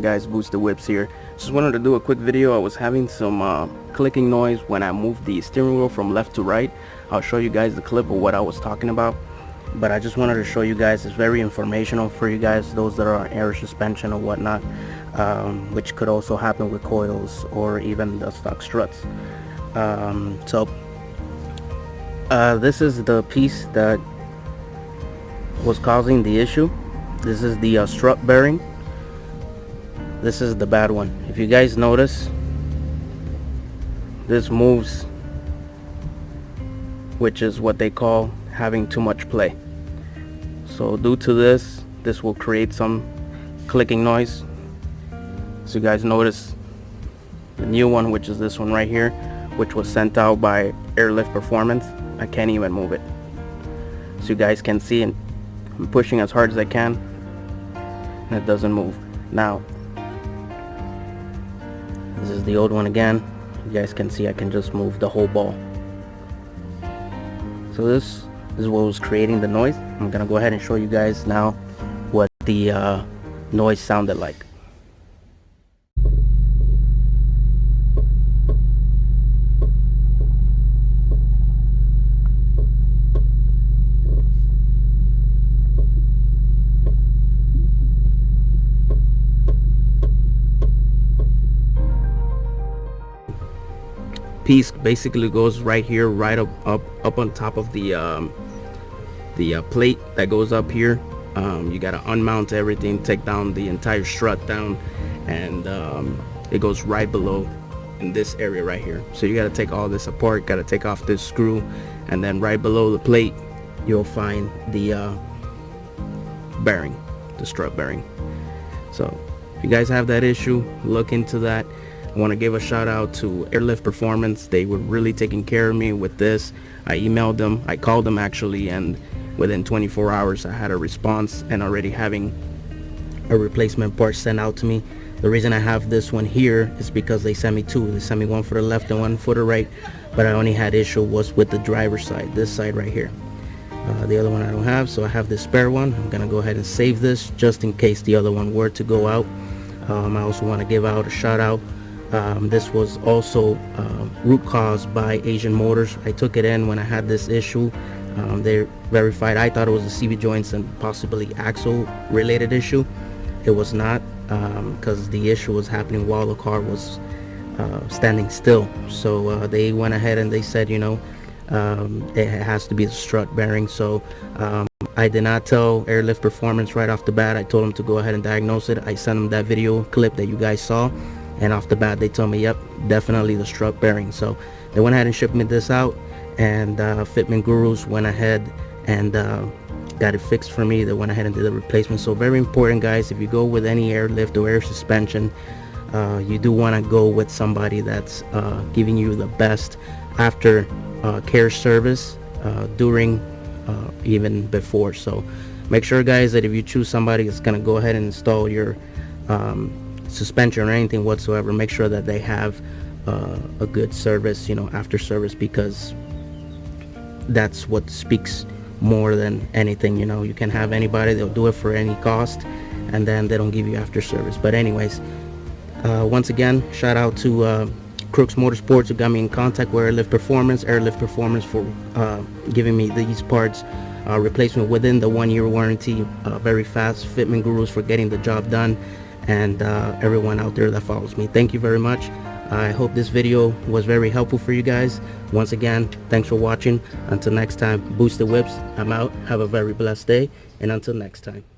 guys, Boosted Whips here. Just wanted to do a quick video. I was having some clicking noise when I moved the steering wheel from left to right. I'll show you guys the clip of what I was talking about, but I just wanted to show you guys. It's very informational for you guys, those that are on air suspension or whatnot, which could also happen with coils or even the stock struts. This is the piece that was causing the issue. This is the strut bearing. This is the bad one. If you guys notice, this moves, which is what they call having too much play. So due to this will create some clicking noise. So you guys notice the new one, which is this one right here, which was sent out by AirLift Performance. I can't even move it. So you guys can see, and I'm pushing as hard as I can, and it doesn't move. Now, this is the old one again. You guys can see I can just move the whole ball. So this is what was creating the noise. I'm gonna go ahead and show you guys now what the noise sounded like. Piece basically goes right here, right up on top of the plate that goes up here. You gotta unmount everything, take down the entire strut down, and it goes right below in this area right here. So you gotta take all this apart, gotta take off this screw, and then right below the plate you'll find the bearing, the strut bearing. So if you guys have that issue, look into that. I want to give a shout out to AirLift Performance. They were really taking care of me with this. I emailed them, I called them actually, and within 24 hours I had a response and already having a replacement part sent out to me. The reason I have this one here is because they sent me two. They sent me one for the left and one for the right, but I only had issue was with the driver's side, this side right here. The other one I don't have, so I have this spare one. I'm gonna go ahead and save this just in case the other one were to go out. I also want to give out a shout out. This was also root caused by Asian Motors. I took it in when I had this issue. They verified. I thought it was the CV joints and possibly axle related issue. It was not, because the issue was happening while the car was standing still. So they went ahead and they said, you know, it has to be the strut bearing. So I did not tell AirLift Performance right off the bat. I told them to go ahead and diagnose it. I sent them that video clip that you guys saw, and off the bat they told me, yep, definitely the strut bearing. So they went ahead and shipped me this out, and Fitment Gurus went ahead and got it fixed for me. They went ahead and did the replacement. So very important, guys, if you go with any airlift or air suspension, you do want to go with somebody that's giving you the best after care service during even before. So make sure, guys, that if you choose somebody that's going to go ahead and install your suspension or anything whatsoever, make sure that they have a good service, you know, after service, because that's what speaks more than anything. You know, you can have anybody, they'll do it for any cost, and then they don't give you after service. But anyways, once again, shout out to Crooks Motorsports, who got me in contact with AirLift Performance for giving me these parts replacement within the 1-year warranty, very fast. Fitment Gurus for getting the job done, and everyone out there that follows me, thank you very much. I hope this video was very helpful for you guys. Once again, thanks for watching. Until next time, Boosted Whips, I'm out. Have a very blessed day, and until next time.